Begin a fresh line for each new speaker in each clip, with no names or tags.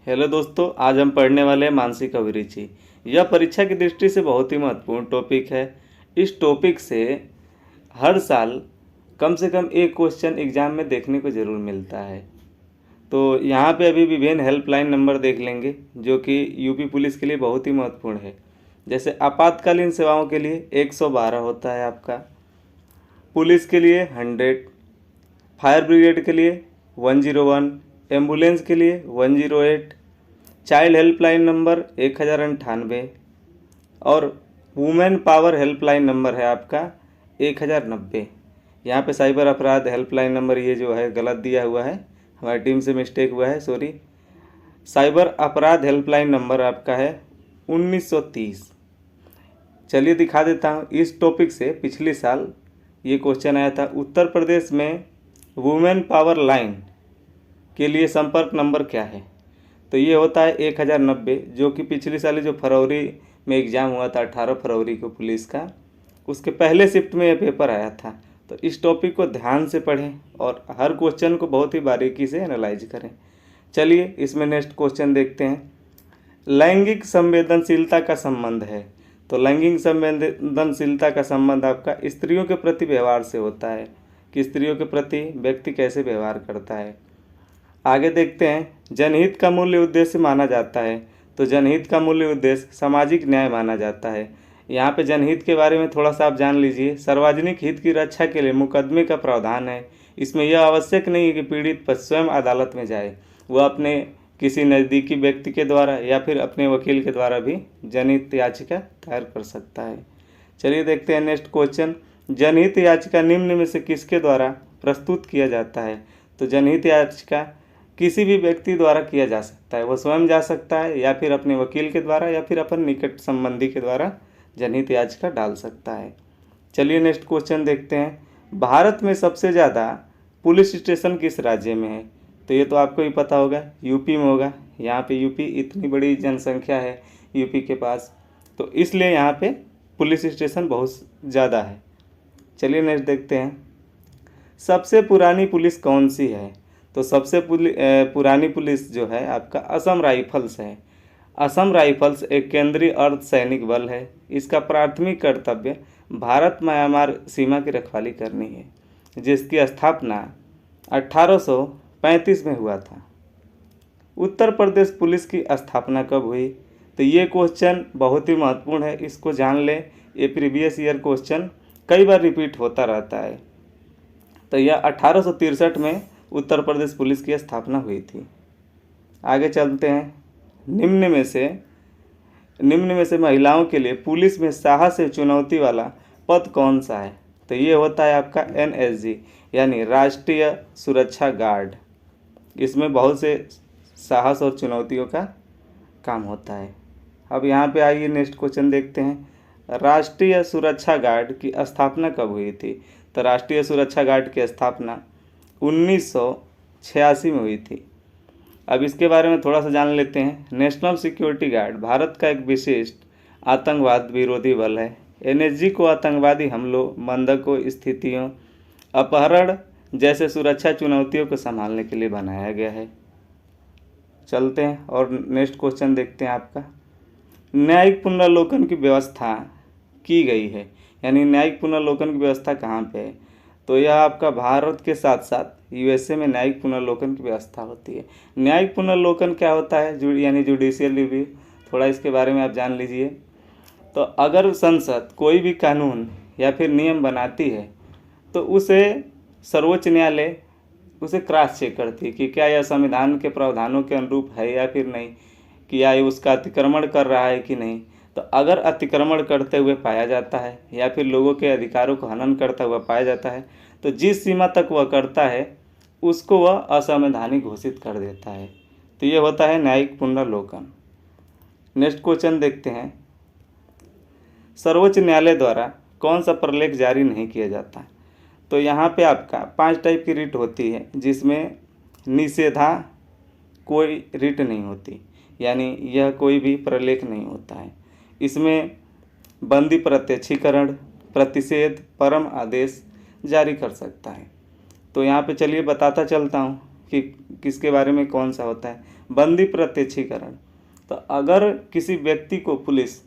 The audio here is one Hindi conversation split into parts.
हेलो दोस्तों, आज हम पढ़ने वाले हैं मानसिक अभिरुचि। यह परीक्षा की दृष्टि से बहुत ही महत्वपूर्ण टॉपिक है। इस टॉपिक से हर साल कम से कम एक क्वेश्चन एग्जाम में देखने को ज़रूर मिलता है। तो यहाँ पे अभी विभिन्न हेल्पलाइन नंबर देख लेंगे जो कि यूपी पुलिस के लिए बहुत ही महत्वपूर्ण है। जैसे आपातकालीन सेवाओं के लिए 112 होता है आपका, पुलिस के लिए 100, फायर ब्रिगेड के लिए 101, एम्बुलेंस के लिए 108, चाइल्ड हेल्पलाइन नंबर 1098 और वुमेन पावर हेल्पलाइन नंबर है आपका 1090। यहाँ पे साइबर अपराध हेल्पलाइन नंबर ये जो है गलत दिया हुआ है, हमारी टीम से मिस्टेक हुआ है, सॉरी। साइबर अपराध हेल्पलाइन नंबर आपका है 1930। चलिए दिखा देता हूँ। इस टॉपिक से पिछले साल ये क्वेश्चन आया था, उत्तर प्रदेश में वुमेन पावर लाइन के लिए संपर्क नंबर क्या है। तो ये होता है 1090, जो कि पिछले साल जो फरवरी में एग्ज़ाम हुआ था 18 फरवरी को पुलिस का, उसके पहले शिफ्ट में ये पेपर आया था। तो इस टॉपिक को ध्यान से पढ़ें और हर क्वेश्चन को बहुत ही बारीकी से एनालाइज करें। चलिए इसमें नेक्स्ट क्वेश्चन देखते हैं। लैंगिक संवेदनशीलता का संबंध है। तो लैंगिक संवेदनशीलता का संबंध आपका स्त्रियों के प्रति व्यवहार से होता है कि स्त्रियों के प्रति व्यक्ति कैसे व्यवहार करता है। आगे देखते हैं। जनहित का मूल्य उद्देश्य माना जाता है। तो जनहित का मूल्य उद्देश्य सामाजिक न्याय माना जाता है। यहाँ पे जनहित के बारे में थोड़ा सा आप जान लीजिए। सार्वजनिक हित की रक्षा के लिए मुकदमे का प्रावधान है। इसमें यह आवश्यक नहीं है कि पीड़ित पर स्वयं अदालत में जाए, वह अपने किसी नज़दीकी व्यक्ति के द्वारा या फिर अपने वकील के द्वारा भी जनहित याचिका दायर कर सकता है। चलिए देखते हैं नेक्स्ट क्वेश्चन। जनहित याचिका निम्न में से किसके द्वारा प्रस्तुत किया जाता है। तो जनहित याचिका किसी भी व्यक्ति द्वारा किया जा सकता है, वह स्वयं जा सकता है या फिर अपने वकील के द्वारा या फिर अपन निकट संबंधी के द्वारा जनहित याचिका डाल सकता है। चलिए नेक्स्ट क्वेश्चन देखते हैं। भारत में सबसे ज़्यादा पुलिस स्टेशन किस राज्य में है। तो ये तो आपको ही पता होगा, यूपी में होगा। यहाँ पे यूपी इतनी बड़ी जनसंख्या है यूपी के पास, तो इसलिए यहाँ पे पुलिस स्टेशन बहुत ज़्यादा है। चलिए नेक्स्ट देखते हैं। सबसे पुरानी पुलिस कौन सी है। तो सबसे पुरानी पुलिस जो है आपका असम राइफल्स है। असम राइफल्स एक केंद्रीय अर्ध सैनिक बल है। इसका प्राथमिक कर्तव्य भारत म्यांमार सीमा की रखवाली करनी है, जिसकी स्थापना 1835 में हुआ था। उत्तर प्रदेश पुलिस की स्थापना कब हुई। तो ये क्वेश्चन बहुत ही महत्वपूर्ण है, इसको जान लें। ये प्रीवियस ईयर क्वेश्चन कई बार रिपीट होता रहता है। तो यह 1863 में उत्तर प्रदेश पुलिस की स्थापना हुई थी। आगे चलते हैं। निम्न में से महिलाओं के लिए पुलिस में साहस से चुनौती वाला पद कौन सा है। तो ये होता है आपका NSG यानी राष्ट्रीय सुरक्षा गार्ड। इसमें बहुत से साहस और चुनौतियों का काम होता है। अब यहाँ पे आइए नेक्स्ट क्वेश्चन देखते हैं। राष्ट्रीय सुरक्षा गार्ड की स्थापना कब हुई थी। तो राष्ट्रीय सुरक्षा गार्ड की स्थापना 1986 में हुई थी। अब इसके बारे में थोड़ा सा जान लेते हैं। नेशनल सिक्योरिटी गार्ड भारत का एक विशिष्ट आतंकवाद विरोधी बल है। NSG को आतंकवादी हमलों, बंधकों, स्थितियों, अपहरण जैसे सुरक्षा चुनौतियों को संभालने के लिए बनाया गया है। चलते हैं और नेक्स्ट क्वेश्चन देखते हैं आपका। न्यायिक पुनर्लोकन की व्यवस्था की गई है, यानी न्यायिक पुनर्लोकन की व्यवस्था कहाँ पे है। तो यह आपका भारत के साथ साथ USA में न्यायिक पुनर्लोकन की व्यवस्था होती है। न्यायिक पुनर्लोकन क्या होता है, यानी जुडिशियल रिव्यू। थोड़ा इसके बारे में आप जान लीजिए। तो अगर संसद कोई भी कानून या फिर नियम बनाती है तो उसे सर्वोच्च न्यायालय उसे क्रॉस चेक करती है कि क्या यह संविधान के प्रावधानों के अनुरूप है या फिर नहीं, कि या उसका अतिक्रमण कर रहा है कि नहीं। तो अगर अतिक्रमण करते हुए पाया जाता है या फिर लोगों के अधिकारों को हनन करता हुआ पाया जाता है, तो जिस सीमा तक वह करता है उसको वह असंवैधानिक घोषित कर देता है। तो ये होता है न्यायिक पुनर्लोकन। नेक्स्ट क्वेश्चन देखते हैं। सर्वोच्च न्यायालय द्वारा कौन सा प्रलेख जारी नहीं किया जाता। तो यहाँ पे आपका 5 टाइप की रिट होती है, जिसमें निषेधा कोई रिट नहीं होती, यानी यह कोई भी प्रलेख नहीं होता है। इसमें बंदी प्रत्यक्षीकरण, प्रतिषेध, परम आदेश जारी कर सकता है। तो यहाँ पे चलिए बताता चलता हूँ कि किसके बारे में कौन सा होता है, बंदी प्रत्यक्षीकरण। तो अगर किसी व्यक्ति को पुलिस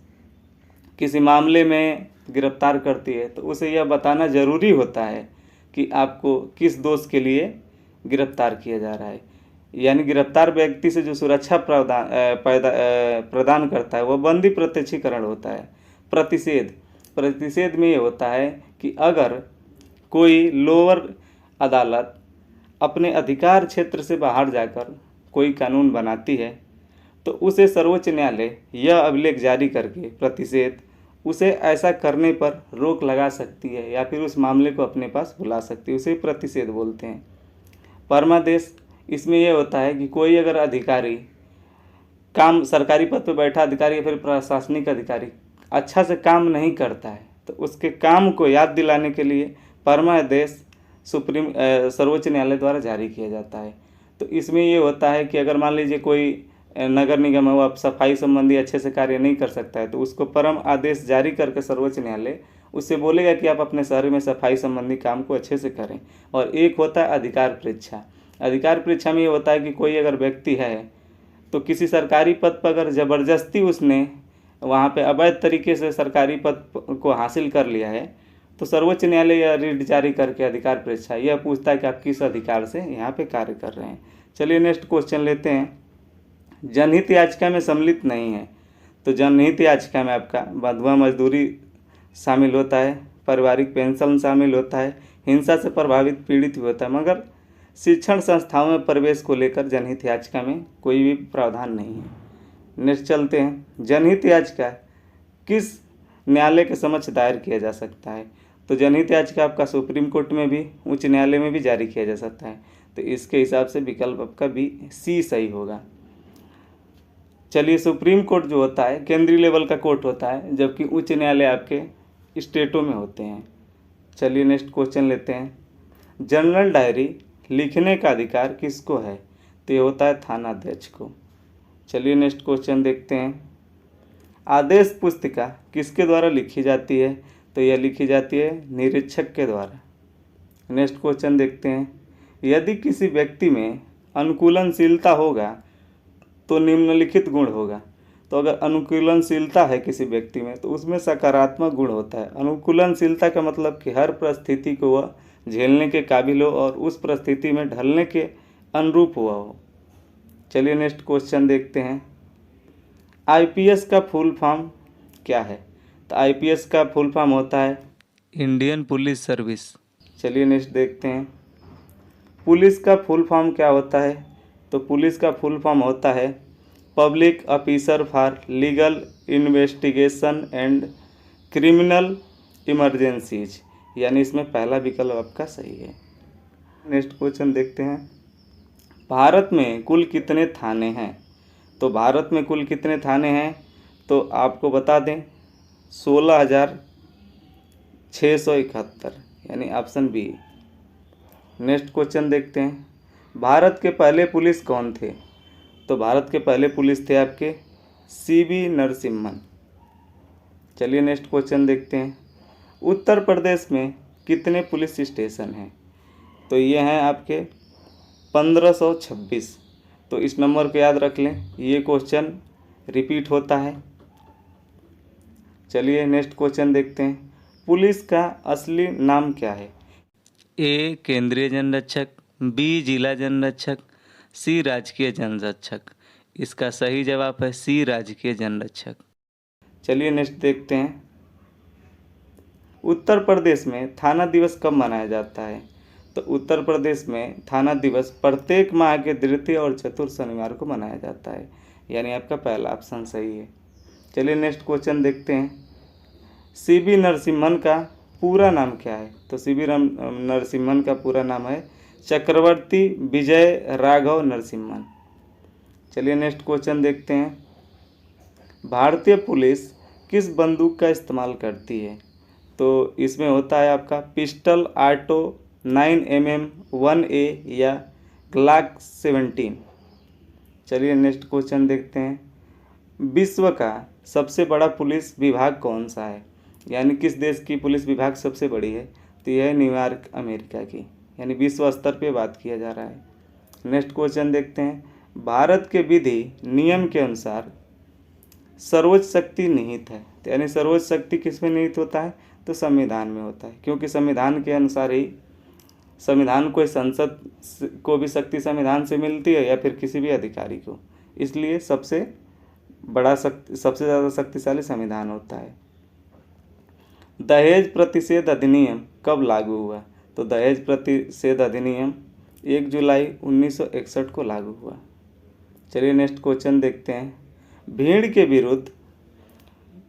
किसी मामले में गिरफ्तार करती है तो उसे यह बताना ज़रूरी होता है कि आपको किस दोष के लिए गिरफ्तार किया जा रहा है। यानी गिरफ्तार व्यक्ति से जो सुरक्षा प्रदान करता है वह बंदी प्रत्यक्षीकरण होता है। प्रतिषेध में ये होता है कि अगर कोई लोअर अदालत अपने अधिकार क्षेत्र से बाहर जाकर कोई कानून बनाती है तो उसे सर्वोच्च न्यायालय यह अभिलेख जारी करके प्रतिषेध उसे ऐसा करने पर रोक लगा सकती है या फिर उस मामले को अपने पास बुला सकती है, उसे प्रतिषेध बोलते हैं। परमादेश, इसमें यह होता है कि कोई अगर अधिकारी काम सरकारी पद पर बैठा अधिकारी या फिर प्रशासनिक अधिकारी अच्छा से काम नहीं करता है तो उसके काम को याद दिलाने के लिए परमादेश सर्वोच्च न्यायालय द्वारा जारी किया जाता है। तो इसमें ये होता है कि अगर मान लीजिए कोई नगर निगम है वो अब सफाई संबंधी अच्छे से कार्य नहीं कर सकता है तो उसको परम आदेश जारी करके सर्वोच्च न्यायालय उससे बोलेगा कि आप अपने शहर में सफाई संबंधी काम को अच्छे से करें। और एक होता है अधिकार परीक्षा। अधिकार परीक्षा में ये होता है कि कोई अगर व्यक्ति है तो किसी सरकारी पद पर अगर ज़बरदस्ती उसने वहाँ पे अवैध तरीके से सरकारी पद को हासिल कर लिया है तो सर्वोच्च न्यायालय यह रीट जारी करके अधिकार परीक्षा यह पूछता है कि आप किस अधिकार से यहाँ पे कार्य कर रहे हैं। चलिए नेक्स्ट क्वेश्चन लेते हैं। जनहित याचिका में सम्मिलित नहीं है तो जनहित याचिका में आपका बंधुआ मजदूरी शामिल होता है, पारिवारिक पेंशन शामिल होता है, हिंसा से प्रभावित पीड़ित भी होता है, मगर शिक्षण संस्थाओं में प्रवेश को लेकर जनहित याचिका में कोई भी प्रावधान नहीं है। नेक्स्ट चलते हैं। जनहित याचिका किस न्यायालय के समक्ष दायर किया जा सकता है तो जनहित याचिका आपका सुप्रीम कोर्ट में भी उच्च न्यायालय में भी जारी किया जा सकता है। तो इसके हिसाब से विकल्प आपका बी सी सही होगा। चलिए, सुप्रीम कोर्ट जो होता है केंद्रीय लेवल का कोर्ट होता है जबकि उच्च न्यायालय आपके स्टेटों में होते हैं। चलिए नेक्स्ट क्वेश्चन लेते हैं। जनरल डायरी लिखने का अधिकार किसको है तो ये होता है थानाध्यक्ष को। चलिए नेक्स्ट क्वेश्चन देखते हैं। आदेश पुस्तिका किसके द्वारा लिखी जाती है तो यह लिखी जाती है निरीक्षक के द्वारा। नेक्स्ट क्वेश्चन देखते हैं। यदि किसी व्यक्ति में अनुकूलनशीलता होगा तो निम्नलिखित गुण होगा। तो अगर अनुकूलनशीलता है किसी व्यक्ति में तो उसमें सकारात्मक गुण होता है। अनुकूलनशीलता का मतलब कि हर परिस्थिति को वह झेलने के काबिल हो और उस परिस्थिति में ढलने के अनुरूप हुआ हो। चलिए नेक्स्ट क्वेश्चन देखते हैं। आईपीएस का फुल फॉर्म क्या है तो आईपीएस का फुल फॉर्म होता है इंडियन पुलिस सर्विस। चलिए नेक्स्ट देखते हैं। पुलिस का फुल फॉर्म क्या होता है तो पुलिस का फुल फॉर्म होता है public officer for legal investigation and criminal emergencies, यानी इसमें पहला विकल्प आपका सही है। नेक्स्ट क्वेश्चन देखते हैं। भारत में कुल कितने थाने हैं तो भारत में कुल कितने थाने हैं तो आपको बता दें 16,671, यानी ऑप्शन बी। नेक्स्ट क्वेश्चन देखते हैं। भारत के पहले पुलिस कौन थे तो भारत के पहले पुलिस थे आपके सीवी नरसिम्हन। चलिए नेक्स्ट क्वेश्चन देखते हैं। उत्तर प्रदेश में कितने पुलिस स्टेशन हैं तो ये हैं आपके 1526। तो इस नंबर को याद रख लें, ये क्वेश्चन रिपीट होता है। चलिए नेक्स्ट क्वेश्चन देखते हैं। पुलिस का असली नाम क्या है? ए केंद्रीय जनरक्षक, बी जिला जनरक्षक, सी राजकीय जनरक्षक। इसका सही जवाब है सी राजकीय जनरक्षक। चलिए नेक्स्ट देखते हैं। उत्तर प्रदेश में थाना दिवस कब मनाया जाता है तो उत्तर प्रदेश में थाना दिवस प्रत्येक माह के द्वितीय और चतुर्थ शनिवार को मनाया जाता है, यानी आपका पहला ऑप्शन सही है। चलिए नेक्स्ट क्वेश्चन देखते हैं। सीवी नरसिम्हन का पूरा नाम क्या है तो सीवी नरसिम्हन का पूरा नाम है चक्रवर्ती विजय राघव नरसिम्हन। चलिए नेक्स्ट क्वेश्चन देखते हैं। भारतीय पुलिस किस बंदूक का इस्तेमाल करती है तो इसमें होता है आपका पिस्टल ऑटो 9mm 1A या ग्लॉक 17। चलिए नेक्स्ट क्वेश्चन देखते हैं। विश्व का सबसे बड़ा पुलिस विभाग कौन सा है, यानी किस देश की पुलिस विभाग सबसे बड़ी है तो यह है न्यूयॉर्क अमेरिका की, यानी विश्व स्तर पे बात किया जा रहा है। नेक्स्ट क्वेश्चन देखते हैं, भारत के विधि नियम के अनुसार सर्वोच्च शक्ति निहित है। तो यानी सर्वोच्च शक्ति किस में निहित होता है, तो संविधान में होता है, क्योंकि संविधान के अनुसार ही संविधान को संसद को भी शक्ति संविधान से मिलती है या फिर किसी भी अधिकारी को, इसलिए सबसे ज़्यादा शक्तिशाली संविधान होता है। दहेज प्रतिषेध अधिनियम कब लागू हुआ, तो दहेज प्रतिषेध अधिनियम 1 जुलाई 1961 को लागू हुआ। चलिए नेक्स्ट क्वेश्चन देखते हैं, भीड़ के विरुद्ध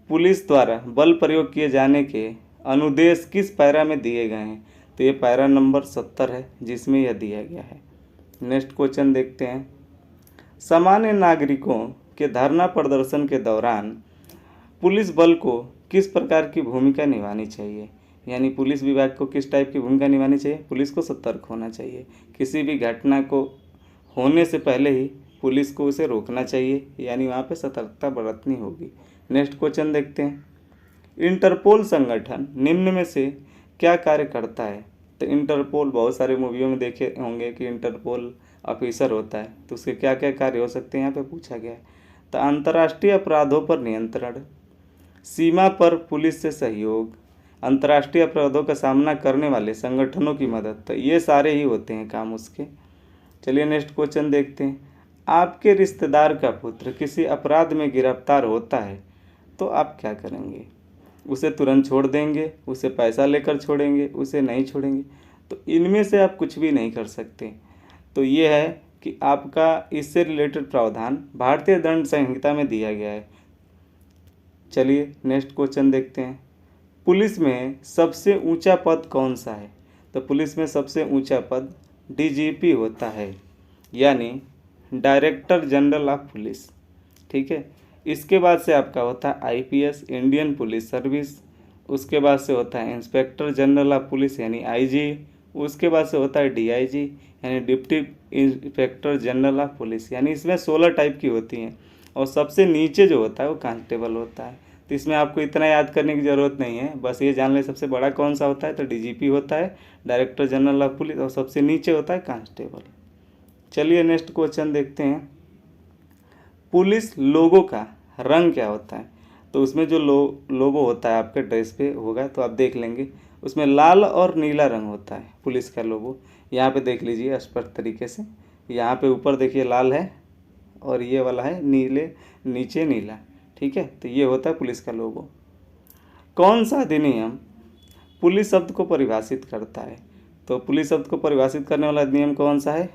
पुलिस द्वारा बल प्रयोग किए जाने के अनुदेश किस पैरा में दिए गए हैं, तो ये पैरा नंबर 70 है जिसमें यह दिया गया है। नेक्स्ट क्वेश्चन देखते हैं, सामान्य नागरिकों के धरना प्रदर्शन के दौरान पुलिस बल को किस प्रकार की भूमिका निभानी चाहिए, यानी पुलिस विभाग को किस टाइप की भूमिका निभानी चाहिए, पुलिस को सतर्क होना चाहिए, किसी भी घटना को होने से पहले ही पुलिस को उसे रोकना चाहिए, यानी वहाँ पे सतर्कता बरतनी होगी। नेक्स्ट क्वेश्चन देखते हैं, इंटरपोल संगठन निम्न में से क्या कार्य करता है, तो इंटरपोल बहुत सारे मूवियों में देखे होंगे कि इंटरपोल ऑफिसर होता है, तो उसके क्या क्या कार्य हो सकते हैं यहाँ पे पूछा गया है। तो अंतर्राष्ट्रीय अपराधों पर नियंत्रण, सीमा पर पुलिस से सहयोग, अंतर्राष्ट्रीय अपराधों का सामना करने वाले संगठनों की मदद, तो ये सारे ही होते हैं काम उसके। चलिए नेक्स्ट क्वेश्चन देखते हैं, आपके रिश्तेदार का पुत्र किसी अपराध में गिरफ्तार होता है तो आप क्या करेंगे, उसे तुरंत छोड़ देंगे, उसे पैसा लेकर छोड़ेंगे, उसे नहीं छोड़ेंगे, तो इनमें से आप कुछ भी नहीं कर सकते। तो ये है कि आपका इससे रिलेटेड प्रावधान भारतीय दंड संहिता में दिया गया है। चलिए नेक्स्ट क्वेश्चन देखते हैं, पुलिस में सबसे ऊंचा पद कौन सा है, तो पुलिस में सबसे ऊंचा पद डीजीपी होता है, यानी डायरेक्टर जनरल ऑफ पुलिस। ठीक है, इसके बाद से आपका होता है आईपीएस, इंडियन पुलिस सर्विस, उसके बाद से होता है इंस्पेक्टर जनरल ऑफ पुलिस यानी आईजी, उसके बाद से होता है डीआईजी यानी deputy inspector general of police, यानी इसमें 16 टाइप की होती हैं, और सबसे नीचे जो होता है वो कांस्टेबल होता है। तो इसमें आपको इतना याद करने की ज़रूरत नहीं है, बस ये जान ले सबसे बड़ा कौन सा होता है, तो डीजीपी होता है, डायरेक्टर जनरल ऑफ पुलिस, और सबसे नीचे होता है कांस्टेबल। चलिए नेक्स्ट क्वेश्चन देखते हैं, पुलिस लोगो का रंग क्या होता है, तो उसमें जो लोगो होता है आपके ड्रेस पे होगा तो आप देख लेंगे, उसमें लाल और नीला रंग होता है पुलिस का लोगो। यहाँ पे देख लीजिए स्पष्ट तरीके से, यहाँ पे ऊपर देखिए लाल है और ये वाला है नीले, नीचे नीला। ठीक है, तो ये होता है पुलिस का लोगो। कौन सा अधिनियम पुलिस शब्द को परिभाषित करता है, तो पुलिस शब्द को परिभाषित करने वाला अधिनियम कौन सा है,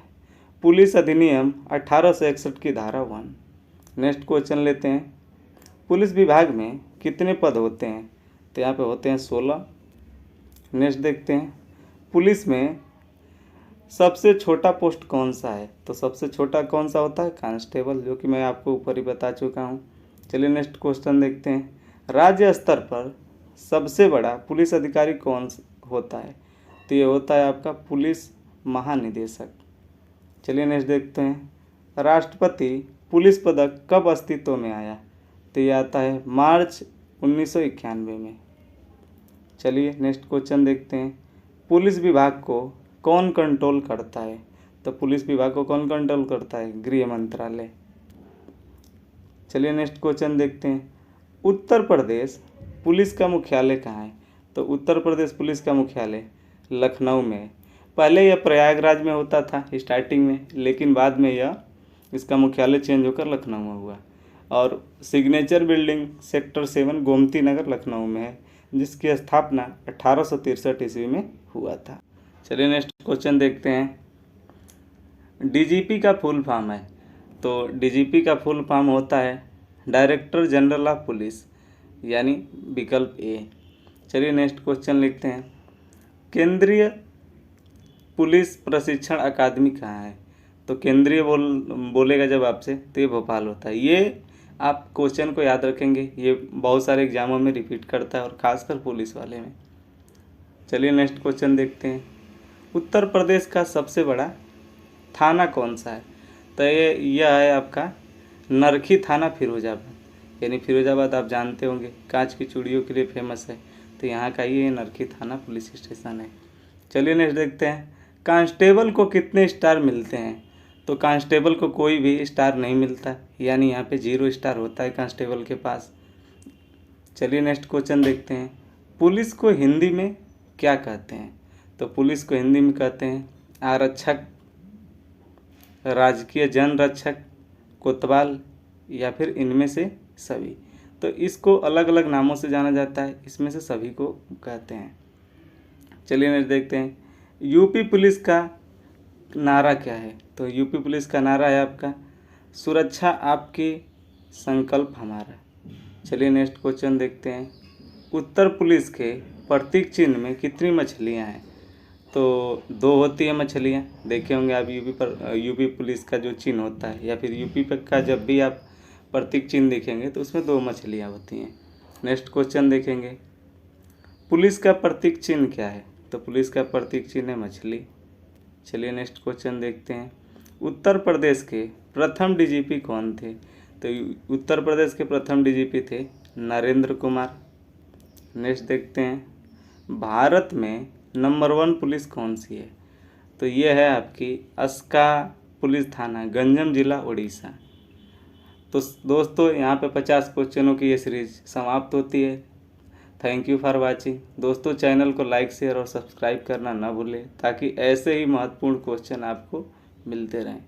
पुलिस अधिनियम 1861 की धारा 1। नेक्स्ट क्वेश्चन लेते हैं, पुलिस विभाग में कितने पद होते हैं, तो यहाँ पे होते हैं 16। नेक्स्ट देखते हैं, पुलिस में सबसे छोटा पोस्ट कौन सा है, तो सबसे छोटा कौन सा होता है, कांस्टेबल, जो कि मैं आपको ऊपर ही बता चुका हूँ। चलिए नेक्स्ट क्वेश्चन देखते हैं, राज्य स्तर पर सबसे बड़ा पुलिस अधिकारी कौन होता है, तो ये होता है आपका पुलिस महानिदेशक। चलिए नेक्स्ट देखते हैं, राष्ट्रपति पुलिस पदक कब अस्तित्व में आया, तो ये आता है मार्च 1991 में। चलिए नेक्स्ट क्वेश्चन देखते हैं, पुलिस विभाग को कौन कंट्रोल करता है, तो पुलिस विभाग को कौन कंट्रोल करता है, गृह मंत्रालय। चलिए नेक्स्ट क्वेश्चन देखते हैं, उत्तर प्रदेश पुलिस का मुख्यालय कहाँ है, तो उत्तर प्रदेश पुलिस का मुख्यालय लखनऊ में है। पहले यह प्रयागराज में होता था स्टार्टिंग में, लेकिन बाद में यह इसका मुख्यालय चेंज होकर लखनऊ में हुआ, और signature building sector 7 Gomti Nagar Lucknow में है, जिसकी स्थापना 1863 ईस्वी में हुआ था। चलिए नेक्स्ट क्वेश्चन देखते हैं, डीजीपी का फुल फॉर्म है, तो डीजीपी का फुल फॉर्म होता है डायरेक्टर जनरल ऑफ पुलिस, यानी विकल्प ए। चलिए नेक्स्ट क्वेश्चन लिखते हैं, केंद्रीय पुलिस प्रशिक्षण अकादमी कहाँ है, तो केंद्रीय बोलेगा जब आपसे तो ये भोपाल होता है। ये आप क्वेश्चन को याद रखेंगे, ये बहुत सारे एग्जामों में रिपीट करता है और खासकर पुलिस वाले में। चलिए नेक्स्ट क्वेश्चन देखते हैं, उत्तर प्रदेश का सबसे बड़ा थाना कौन सा है, तो यह है आपका नरखी थाना फिरोजाबाद, यानी फिरोजाबाद आप जानते होंगे कांच की चूड़ियों के लिए फेमस है, तो यहाँ का ये नरखी थाना पुलिस स्टेशन है। चलिए नेक्स्ट देखते हैं, कांस्टेबल को कितने स्टार मिलते हैं, तो कांस्टेबल को कोई भी स्टार नहीं मिलता, यानी यहाँ पे 0 स्टार होता है कांस्टेबल के पास। चलिए नेक्स्ट क्वेश्चन देखते हैं। पुलिस को हिंदी में क्या कहते हैं? तो पुलिस को हिंदी में कहते हैं आरक्षक, राजकीय जन रक्षक, कोतवाल या फिर इनमें से सभी। तो इसको अलग अलग नामों से जाना जाता है, इसमें से सभी को कहते हैं। चलिए नेक्स्ट देखते हैं। यूपी पुलिस का नारा क्या है? तो यूपी पुलिस का नारा है आपका सुरक्षा आपकी, संकल्प हमारा। चलिए नेक्स्ट क्वेश्चन देखते हैं। उत्तर पुलिस के प्रतीक चिन्ह में कितनी मछलियां हैं? तो 2 होती है मछलियां। देखे होंगे आप यूपी पुलिस का जो चिन्ह होता है या फिर यूपी का जब भी आप प्रतीक चिन्ह देखेंगे तो उसमें 2 मछलियां होती हैं। नेक्स्ट क्वेश्चन देखेंगे। पुलिस का प्रतीक चिन्ह क्या है? तो पुलिस का प्रतीक चिन्ह है मछली। चलिए नेक्स्ट क्वेश्चन देखते हैं। उत्तर प्रदेश के प्रथम डीजीपी कौन थे? तो उत्तर प्रदेश के प्रथम डीजीपी थे नरेंद्र कुमार। नेक्स्ट देखते हैं। भारत में नंबर 1 पुलिस कौन सी है? तो ये है आपकी अस्का पुलिस थाना, गंजम जिला, उड़ीसा। तो दोस्तों यहाँ पे 50 क्वेश्चनों की ये सीरीज समाप्त होती है। Thank you for watching. दोस्तों चैनल को लाइक, शेयर और सब्सक्राइब करना ना भूलें ताकि ऐसे ही महत्वपूर्ण क्वेश्चन आपको मिलते रहें।